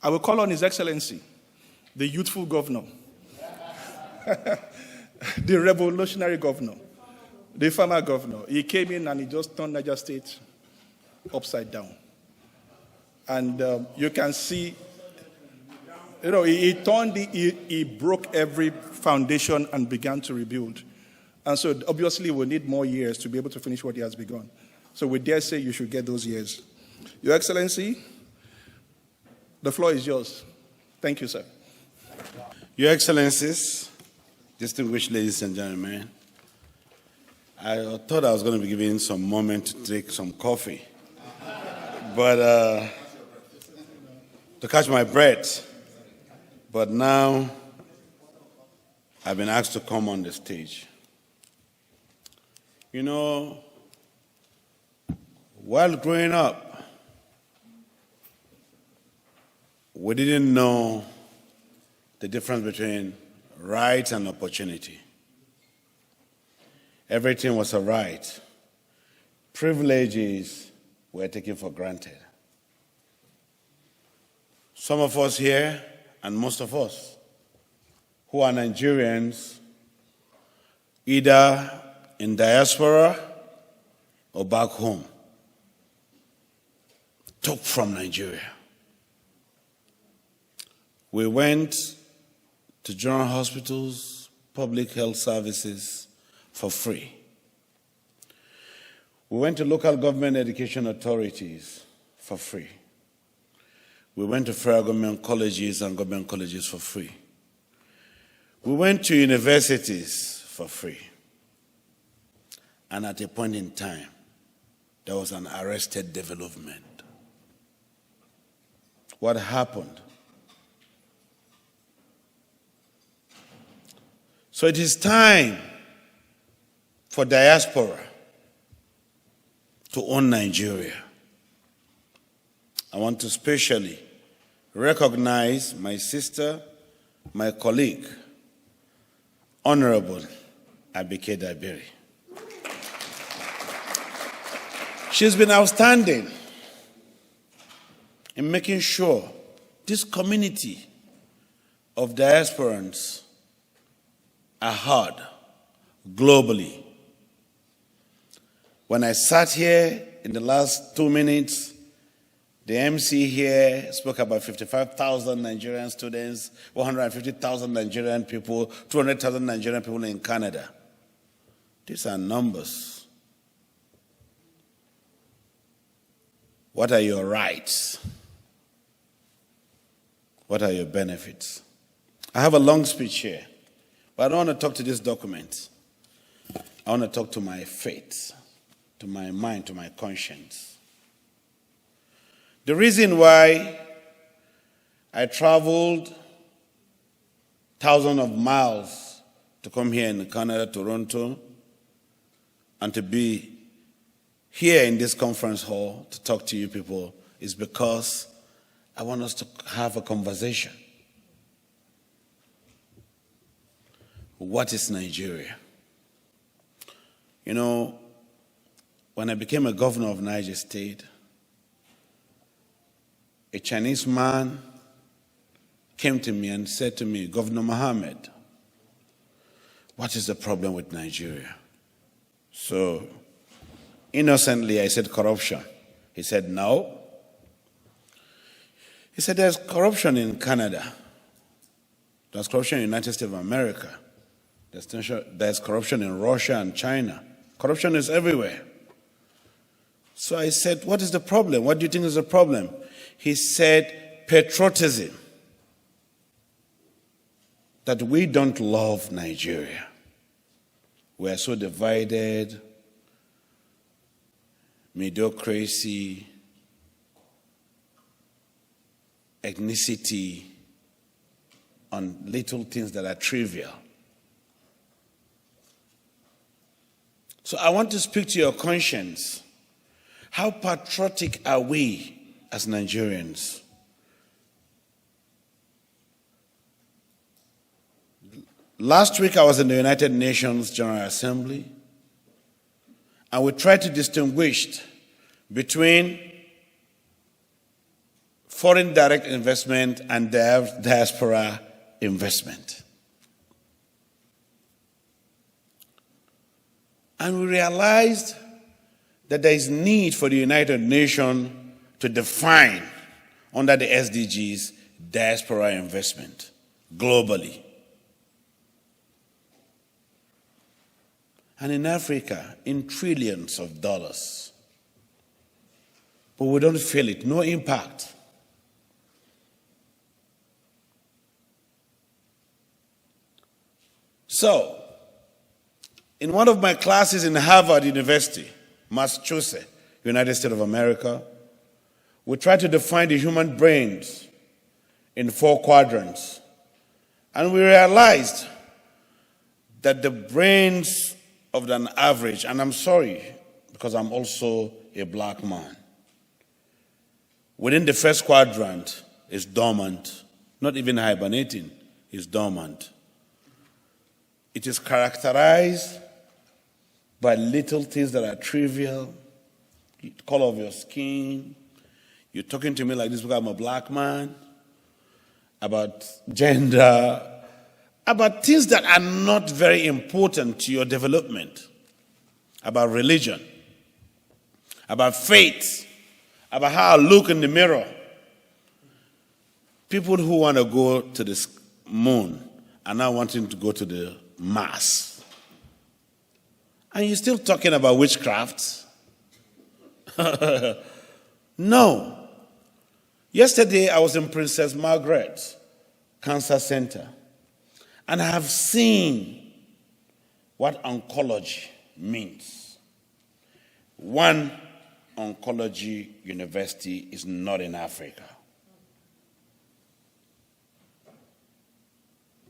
I will call on His Excellency, the youthful governor, the revolutionary governor, the former governor. He came in and he just turned Niger State upside down. And you can see, he broke every foundation and began to rebuild. And so obviously we'll need more years to be able to finish what he has begun. So we dare say you should get those years. Your Excellency, the floor is yours. Thank you, sir. Your Excellencies, distinguished ladies and gentlemen, I thought I was going to be given some moment to take some coffee. But to catch my breath. But now I've been asked to come on the stage. You know, while growing up, we didn't know the difference between right and opportunity. Everything was a right. Privileges were taken for granted. Some of us here, and most of us, who are Nigerians, either in diaspora or back home, took from Nigeria. We went to general hospitals, public health services for free. We went to local government education authorities for free. We went to federal government colleges and government colleges for free. We went to universities for free. And at a point in time, there was an arrested development. What happened? So it is time for diaspora to own Nigeria. I want to specially recognize my sister, my colleague, Honorable Abike Dabiri. She's been outstanding in making sure this community of diasporans are heard globally. When I sat here in the last 2 minutes, the MC here spoke about 55,000 Nigerian students, 150,000 Nigerian people, 200,000 Nigerian people in Canada. These are numbers. What are your rights? What are your benefits? I have a long speech here, but I don't want to talk to this document. I want to talk to my faith, to my mind, to my conscience. The reason why I traveled thousands of miles to come here in Canada, Toronto, and to be here in this conference hall to talk to you people is because I want us to have a conversation. What is Nigeria? You know, when I became a governor of Niger State, a Chinese man came to me and said to me, Governor Mohammed, what is the problem with Nigeria? So, innocently, I said corruption. He said, no. He said, there's corruption in Canada. There's corruption in the United States of America. There's corruption in Russia and China. Corruption is everywhere. So I said, what is the problem? What do you think is the problem? He said, patriotism. That we don't love Nigeria. We are so divided, mediocrity, ethnicity, on little things that are trivial. So I want to speak to your conscience. How patriotic are we as Nigerians? Last week I was in the United Nations General Assembly, and we tried to distinguish between foreign direct investment and diaspora investment. And we realized that there is need for the United Nations to define under the SDGs diaspora investment globally. And in Africa, in trillions of dollars. But we don't feel it, no impact. So, in one of my classes in Harvard University, Massachusetts, United States of America, we tried to define the human brains in 4 quadrants. And we realized that the brains of an average, and I'm sorry, because I'm also a black man, within the first quadrant is dormant, not even hibernating, is dormant. It is characterized by little things that are trivial, the color of your skin, you're talking to me like this because I'm a black man, about gender, about things that are not very important to your development, about religion, about faith, about how I look in the mirror. People who want to go to the moon are now wanting to go to the Mars. And you're still talking about witchcraft? No. Yesterday, I was in Princess Margaret Cancer Center, and I have seen what oncology means. One oncology university is not in Africa.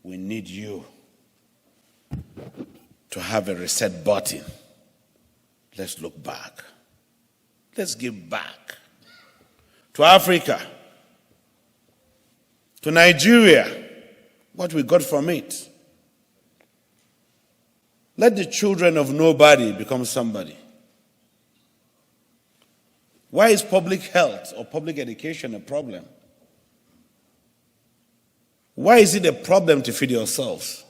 We need you to have a reset button. Let's look back. Let's give back to Africa, to Nigeria, what we got from it. Let the children of nobody become somebody. Why is public health or public education a problem? Why is it a problem to feed yourselves?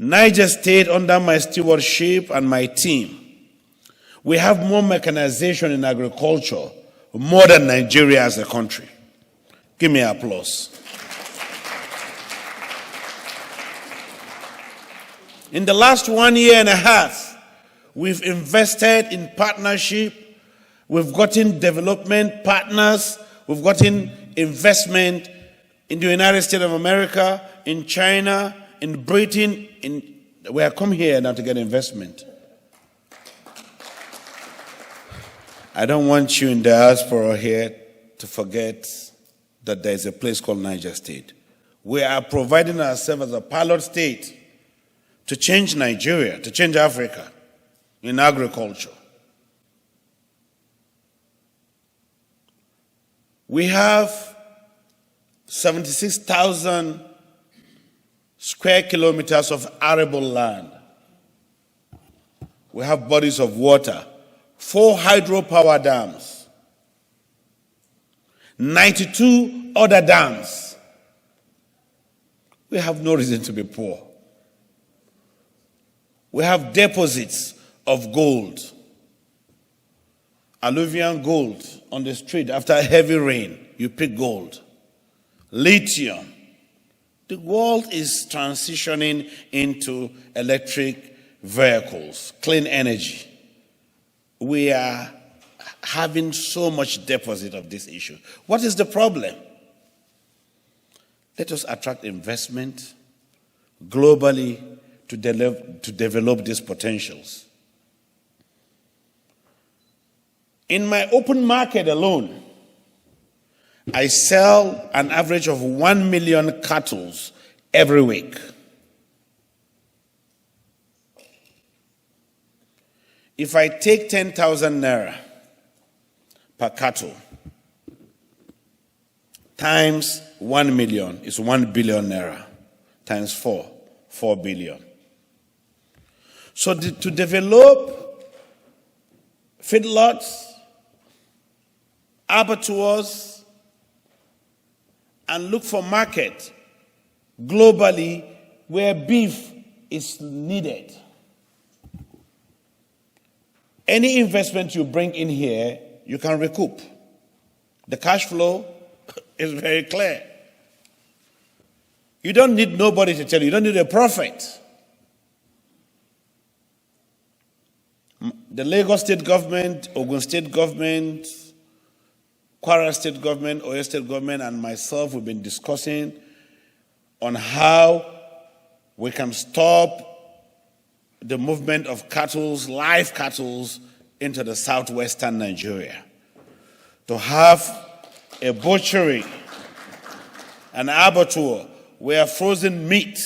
Niger State, under my stewardship and my team, we have more mechanization in agriculture, more than Nigeria as a country. Give me applause. In the last 1 year and a half, we've invested in partnership, we've gotten development partners, we've gotten investment in the United States of America, in China, in Britain. We have come here now to get investment. I don't want you in diaspora here to forget that there is a place called Niger State. We are providing ourselves as a pilot state to change Nigeria, to change Africa in agriculture. We have 76,000 square kilometers of arable land. We have bodies of water, 4 hydropower dams, 92 other dams. We have no reason to be poor. We have deposits of gold, alluvial gold on the street. After heavy rain, you pick gold. Lithium. The world is transitioning into electric vehicles, clean energy. We are having so much deposit of this issue. What is the problem? Let us attract investment globally to develop these potentials. In my open market alone, I sell an average of 1 million cattle every week. If I take 10,000 naira per cattle times 1 million is 1 billion naira times 4 billion. So to develop feedlots, abattoirs, and look for market globally where beef is needed. Any investment you bring in here, you can recoup. The cash flow is very clear. You don't need nobody to tell you. You don't need a prophet. The Lagos state government, Ogun state government, Kwara state government, Oyo state government, and myself, we've been discussing on how we can stop the movement of cattle, live cattle, into the southwestern Nigeria. To have a butchery, an abattoir, where frozen meat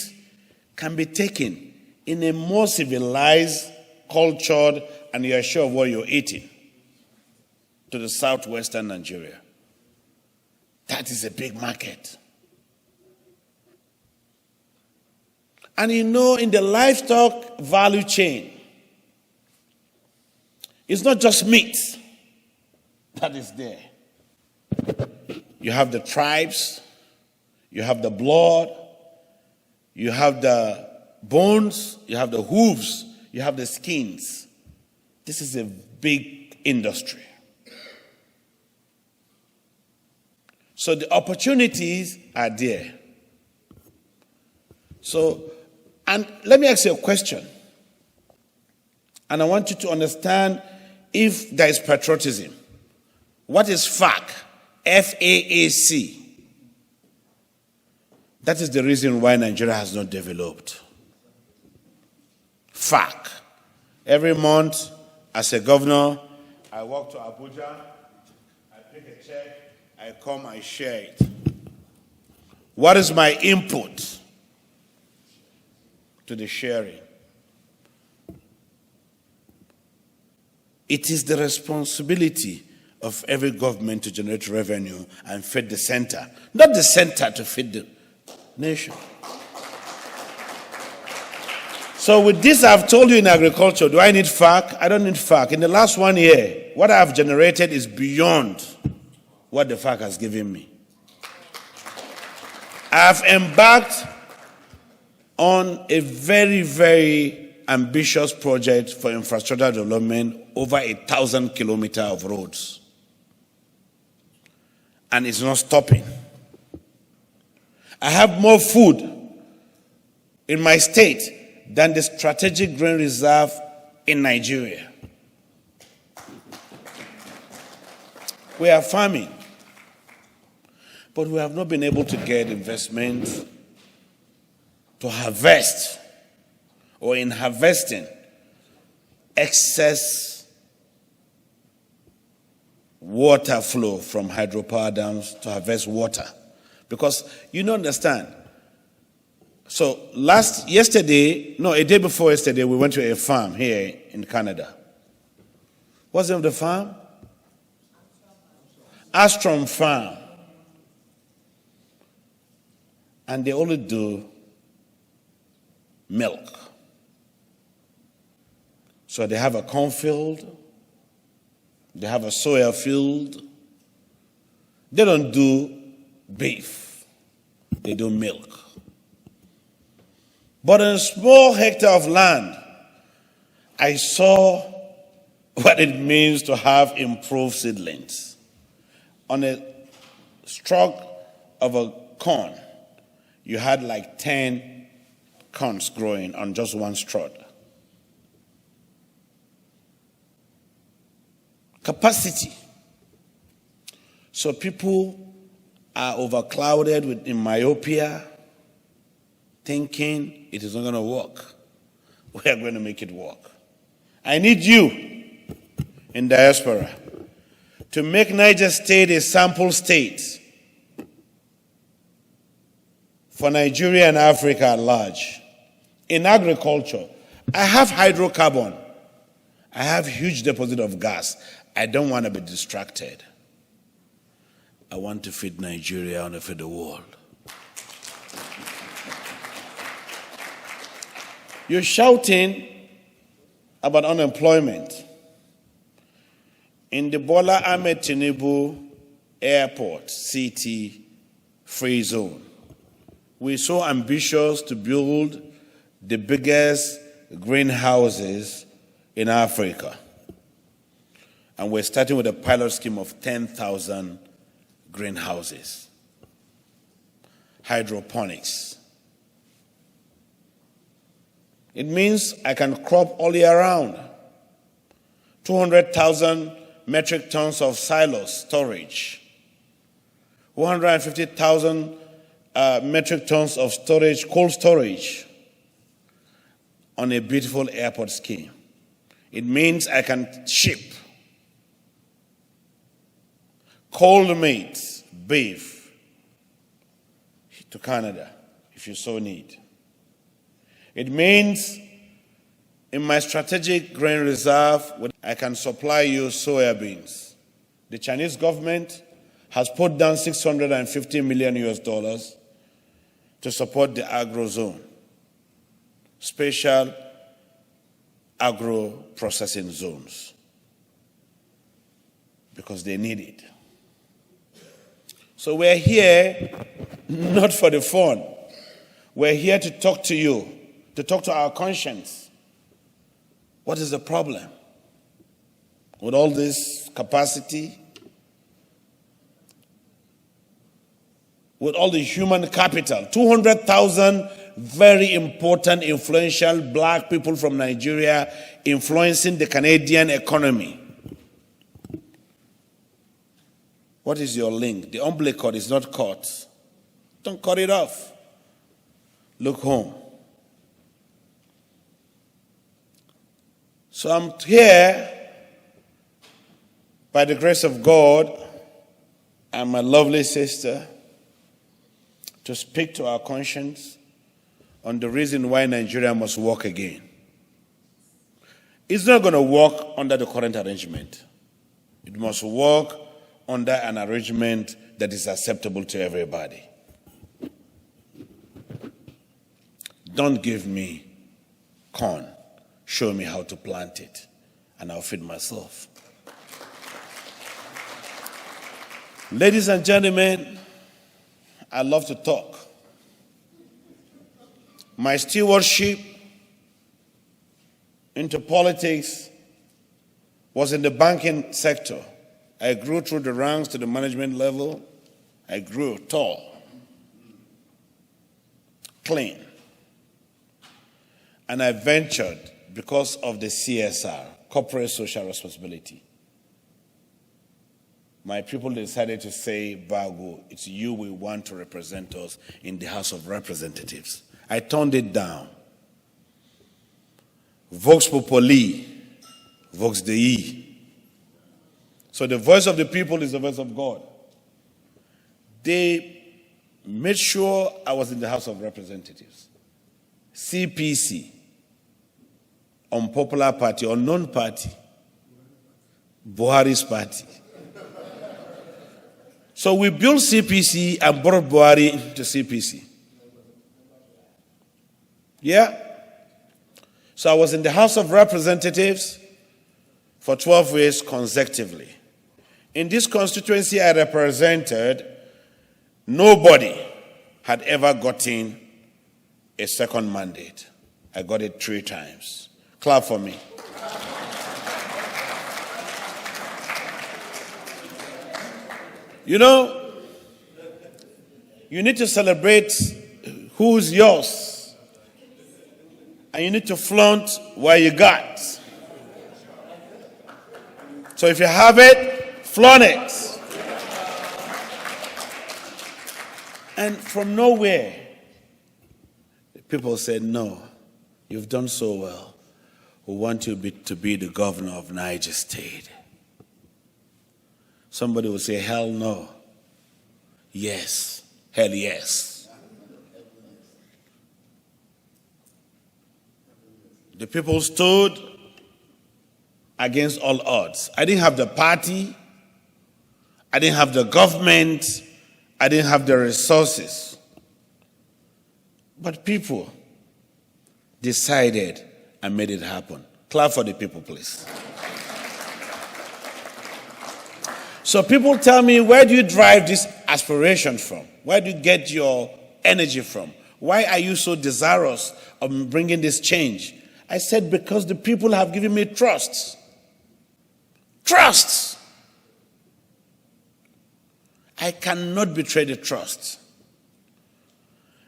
can be taken in a more civilized, cultured, and you're sure of what you're eating, to the southwestern Nigeria. That is a big market. And you know, in the livestock value chain, it's not just meat that is there. You have the tribes, you have the blood, you have the bones, you have the hooves, you have the skins. This is a big industry. So the opportunities are there. So, and let me ask you a question. And I want you to understand if there is patriotism. What is FAC? FAAC. That is the reason why Nigeria has not developed. FAC. Every month, as a governor, I walk to Abuja, I pick a check, I come, I share it. What is my input to the sharing? It is the responsibility of every government to generate revenue and feed the center, not the center to feed the nation. So with this, I've told you in agriculture, do I need FAC? I don't need FAC. In the last 1 year, what I've generated is beyond what the FAC has given me. I've embarked on a very, very ambitious project for infrastructure development, over 1,000 kilometers of roads. And it's not stopping. I have more food in my state than the strategic grain reserve in Nigeria. We are farming, but we have not been able to get investment to harvest, or in harvesting, excess water flow from hydropower dams to harvest water. Because you don't understand. So a day before yesterday, we went to a farm here in Canada. What's the name of the farm? Astrom Farm. And they only do milk. So they have a cornfield, they have a soya field. They don't do beef, they do milk. But on a small hectare of land, I saw what it means to have improved seedlings. On a stalk of a corn, you had like 10 corns growing on just one straw. Capacity. So people are overclouded in myopia, thinking it is not going to work. We are going to make it work. I need you in diaspora to make Niger State a sample state for Nigeria and Africa at large. In agriculture, I have hydrocarbon. I have huge deposit of gas. I don't want to be distracted. I want to feed Nigeria, I want to feed the world. You're shouting about unemployment. In the Bola Ahmed Tinubu Airport, CT free zone. We're so ambitious to build the biggest greenhouses in Africa. And we're starting with a pilot scheme of 10,000 greenhouses. Hydroponics. It means I can crop all year round. 200,000 metric tons of silos storage. 150,000 metric tons of storage, cold storage, on a beautiful airport scheme. It means I can ship cold meat, beef, to Canada, if you so need. It means in my strategic grain reserve, I can supply you soya beans. The Chinese government has put down $650 million to support the agro zone, special agro processing zones, because they need it. So we're here not for the fun. We're here to talk to you, to talk to our conscience. What is the problem with all this capacity, with all the human capital? 200,000 very important, influential black people from Nigeria influencing the Canadian economy. What is your link? The umbilical cord is not cut. Don't cut it off. Look home. So I'm here, by the grace of God and my lovely sister, to speak to our conscience on the reason why Nigeria must work again. It's not going to work under the current arrangement. It must work under an arrangement that is acceptable to everybody. Don't give me corn. Show me how to plant it, and I'll feed myself. Ladies and gentlemen, I love to talk. My stewardship into politics was in the banking sector. I grew through the ranks to the management level. I grew tall, clean. And I ventured because of the CSR, corporate social responsibility. My people decided to say, Bago, it's you we want to represent us in the House of Representatives. I turned it down. Vox Populi, Vox Dei. So the voice of the people is the voice of God. They made sure I was in the House of Representatives. CPC, unpopular party, unknown party, Buhari's party. So we built CPC and brought Buhari to CPC. Yeah? So I was in the House of Representatives for 12 years consecutively. In this constituency I represented, nobody had ever gotten a second mandate. I got it 3 times. Clap for me. You know, you need to celebrate who's yours. And you need to flaunt what you got. So if you have it, flaunt it. And from nowhere, people said, no, you've done so well. We want you to be the governor of Niger State. Somebody will say, hell no. Yes. Hell yes. The people stood against all odds. I didn't have the party. I didn't have the government. I didn't have the resources. But people decided and made it happen. Clap for the people, please. So people tell me, where do you drive this aspiration from? Where do you get your energy from? Why are you so desirous of bringing this change? I said, because the people have given me trust. Trust. I cannot betray the trust.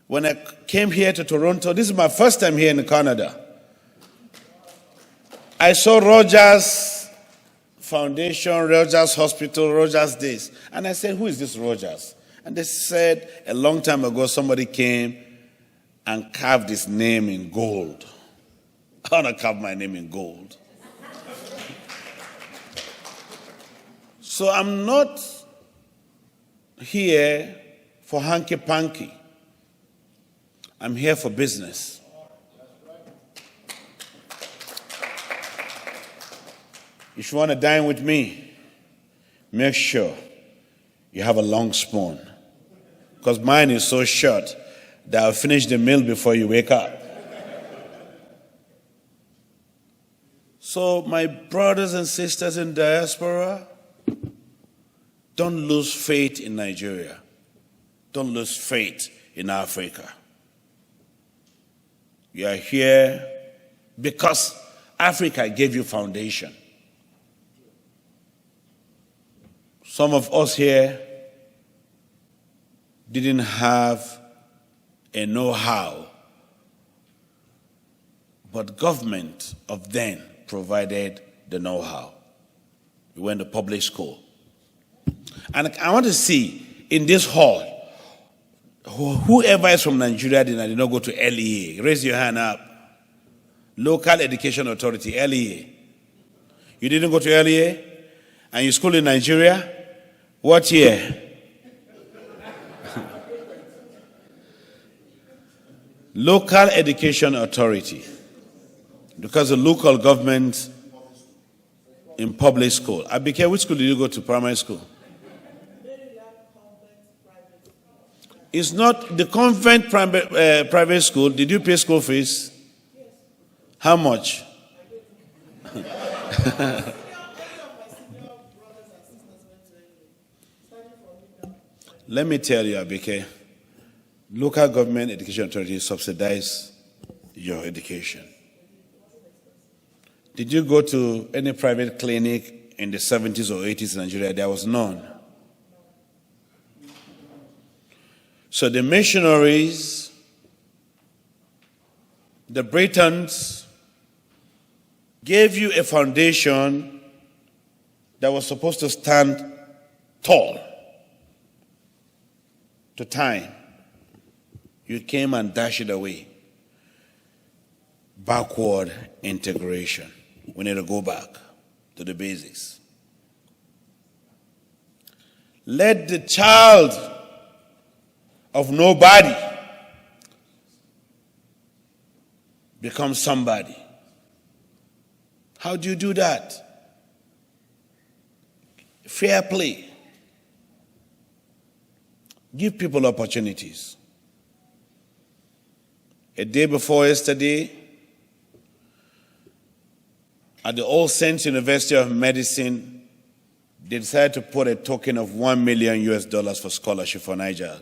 When I came here to Toronto, this is my first time here in Canada. I saw Rogers Foundation, Rogers Hospital, Rogers this. And I said, who is this Rogers? And they said, a long time ago, somebody came and carved his name in gold. I want to carve my name in gold. So I'm not here for hanky-panky. I'm here for business. If you want to dine with me, make sure you have a long spoon. Because mine is so short that I'll finish the meal before you wake up. So, my brothers and sisters in diaspora, don't lose faith in Nigeria. Don't lose faith in Africa. You are here because Africa gave you foundation. Some of us here didn't have a know-how, but government of then provided the know-how. We went to public school. And I want to see in this hall, whoever is from Nigeria did not go to LEA. Raise your hand up. Local Education Authority, LEA. You didn't go to LEA? And you school in Nigeria? What year? Local Education Authority. Because the local government in public school. Abike, which school did you go to, primary school? It's not the convent private school. Did you pay school fees? How much? Let me tell you, Abike, local government education authority subsidize your education. Did you go to any private clinic in the 70s or 80s in Nigeria? There was none. So the missionaries, the Britons, gave you a foundation that was supposed to stand tall to time. You came and dashed it away. Backward integration. We need to go back to the basics. Let the child of nobody become somebody. How do you do that? Fair play. Give people opportunities. A day before yesterday, at the All Saints University of Medicine, they decided to put a token of $1 million for scholarship for Niger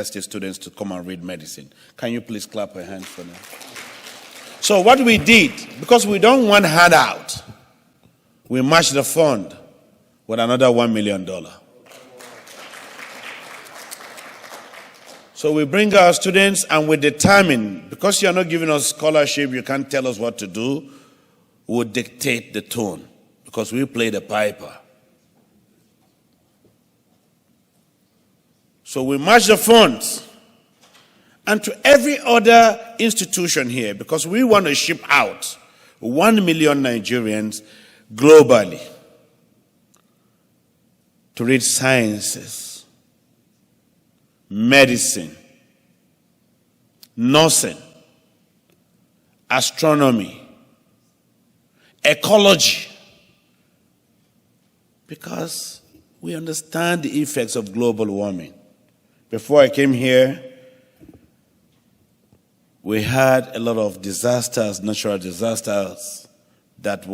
State students to come and read medicine. Can you please clap your hands for that? So what we did, because we don't want handout, we matched the fund with another $1 million. So we bring our students and we determine, because you're not giving us scholarship, you can't tell us what to do, we'll dictate the tone, because we play the piper. So we match the funds. And to every other institution here, because we want to ship out 1 million Nigerians globally to read sciences, medicine, nursing, astronomy, ecology, because we understand the effects of global warming. Before I came here, we had a lot of disasters, natural disasters that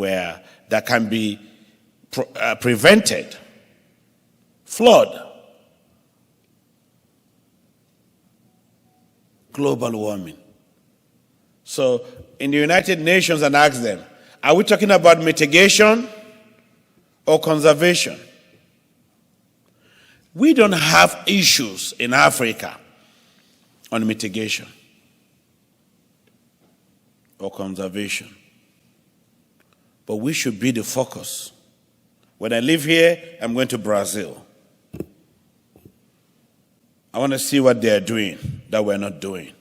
can be prevented. Flood, global warming. So in the United Nations, and ask them, are we talking about mitigation or conservation? We don't have issues in Africa on mitigation or conservation. But we should be the focus. When I live here, I'm going to Brazil. I want to see what they're doing that we're not doing.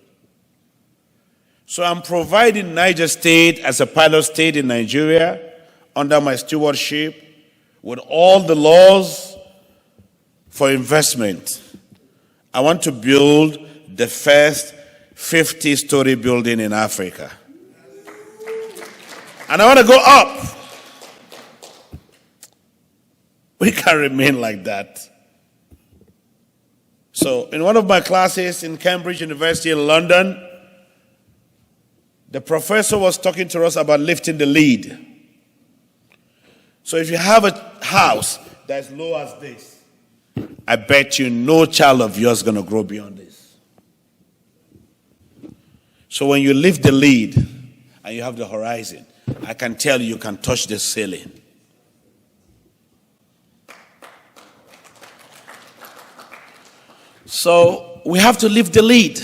So I'm providing Niger State as a pilot state in Nigeria under my stewardship with all the laws for investment. I want to build the first 50-story building in Africa. And I want to go up. We can't remain like that. So in one of my classes in Cambridge University in London, the professor was talking to us about lifting the lead. So if you have a house that's low as this, I bet you no child of yours is going to grow beyond this. So when you lift the lead and you have the horizon, I can tell you can touch the ceiling. So we have to lift the lead.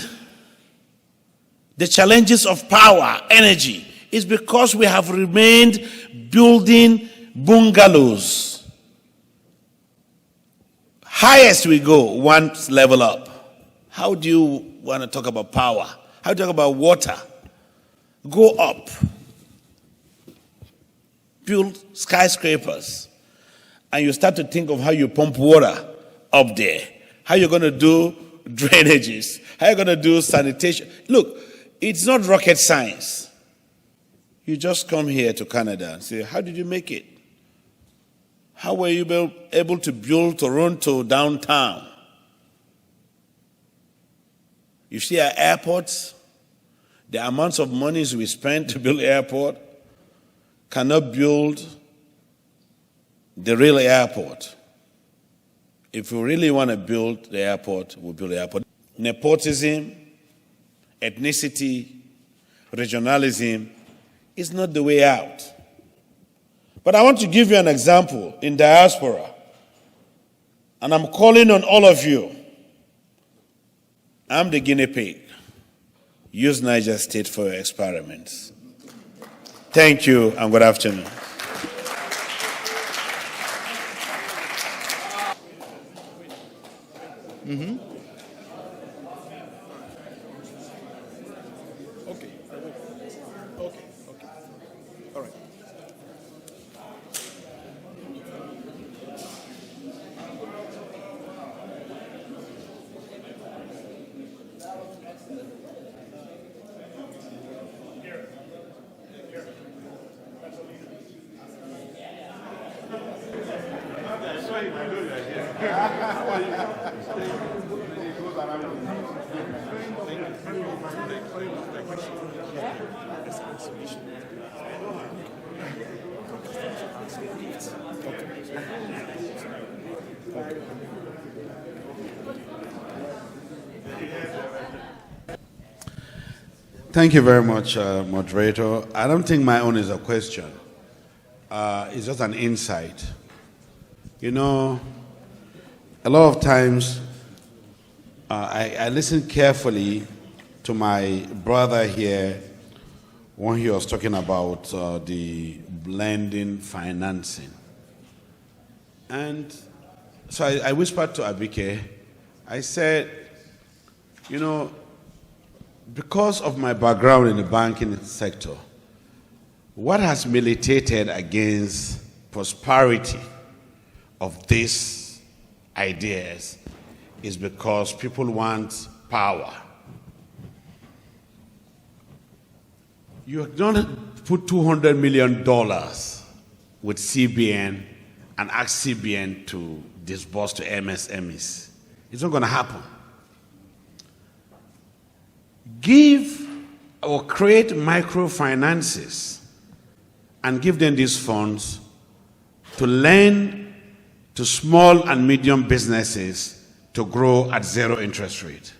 The challenges of power, energy, is because we have remained building bungalows. Highest we go, one level up. How do you want to talk about power? How do you talk about water? Go up. Build skyscrapers. And you start to think of how you pump water up there. How you're going to do drainages. How you're going to do sanitation. Look, it's not rocket science. You just come here to Canada and say, how did you make it? How were you able to build Toronto downtown? You see our airports, the amounts of monies we spend to build airport cannot build the real airport. If we really want to build the airport, we'll build the airport. Nepotism, ethnicity, regionalism is not the way out. But I want to give you an example in diaspora. And I'm calling on all of you. I'm the guinea pig. Use Niger State for your experiments. Thank you and good afternoon. Mm-hmm. Okay. Okay. All right. Thank you very much, moderator. I don't think my own is a question. It's just an insight. You know, a lot of times I listen carefully to my brother here when he was talking about the blending financing. And so I whispered to Abike, I said, you know, because of my background in the banking sector, what has militated against prosperity of these ideas is because people want power. You don't put $200 million with CBN and ask CBN to disburse to MSMEs. It's not going to happen. Give or create microfinances and give them these funds to lend to small and medium businesses to grow at zero interest rate.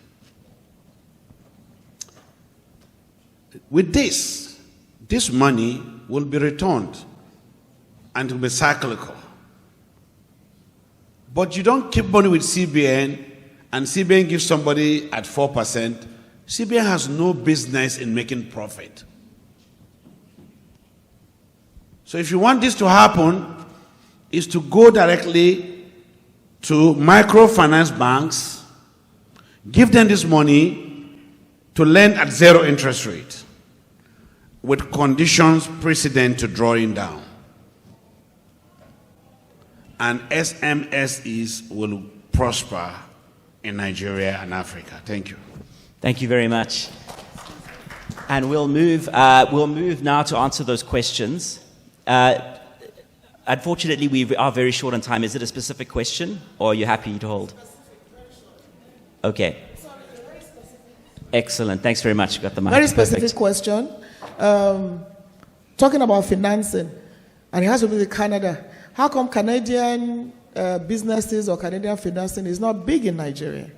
With this money will be returned and it will be cyclical. But you don't keep money with CBN and CBN gives somebody at 4%. CBN has no business in making profit. So if you want this to happen, is to go directly to microfinance banks, give them this money to lend at 0 interest rate with conditions precedent to drawing down. And SMSEs will prosper in Nigeria and Africa. Thank you. Thank you very much. And we'll move now to answer those questions. Unfortunately, we are very short on time. Is it a specific question, or are you happy to hold? Okay. Excellent. Thanks very much. You got the mic. Very specific question. Talking about financing, and it has to do with Canada. How come Canadian businesses or Canadian financing is not big in Nigeria?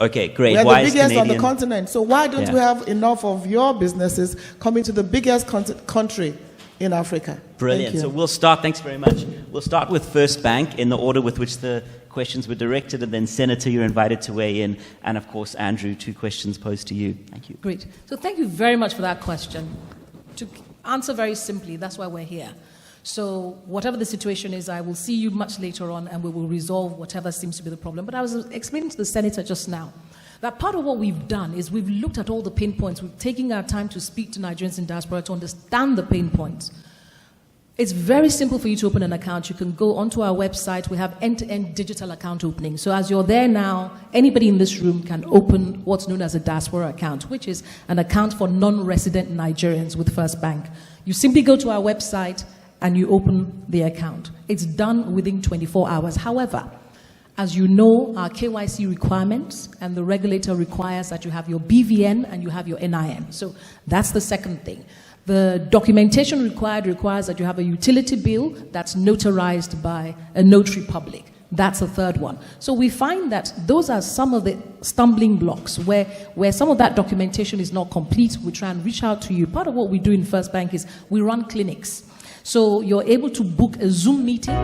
Okay, great. We are why the biggest Canadian... on the continent. So why don't we have enough of your businesses coming to the biggest country in Africa? Brilliant. So we'll start, thanks very much. We'll start with First Bank in the order with which the questions were directed, and then Senator, you're invited to weigh in, and of course, Andrew, 2 questions posed to you. Thank you. Great. So thank you very much for that question. To answer very simply, that's why we're here. So whatever the situation is, I will see you much later on and we will resolve whatever seems to be the problem. But I was explaining to the Senator just now that part of what we've done is we've looked at all the pain points. We've taken our time to speak to Nigerians in diaspora to understand the pain points. It's very simple for you to open an account. You can go onto our website. We have end-to-end digital account opening. So as you're there now, anybody in this room can open what's known as a diaspora account, which is an account for non-resident Nigerians with First Bank. You simply go to our website and you open the account. It's done within 24 hours. However, as you know, our KYC requirements and the regulator requires that you have your BVN and you have your NIN. So that's the second thing. The documentation requires that you have a utility bill that's notarized by a notary public. That's the third one. So we find that those are some of the stumbling blocks where some of that documentation is not complete. We try and reach out to you. Part of what we do in First Bank is we run clinics. So you're able to book a Zoom meeting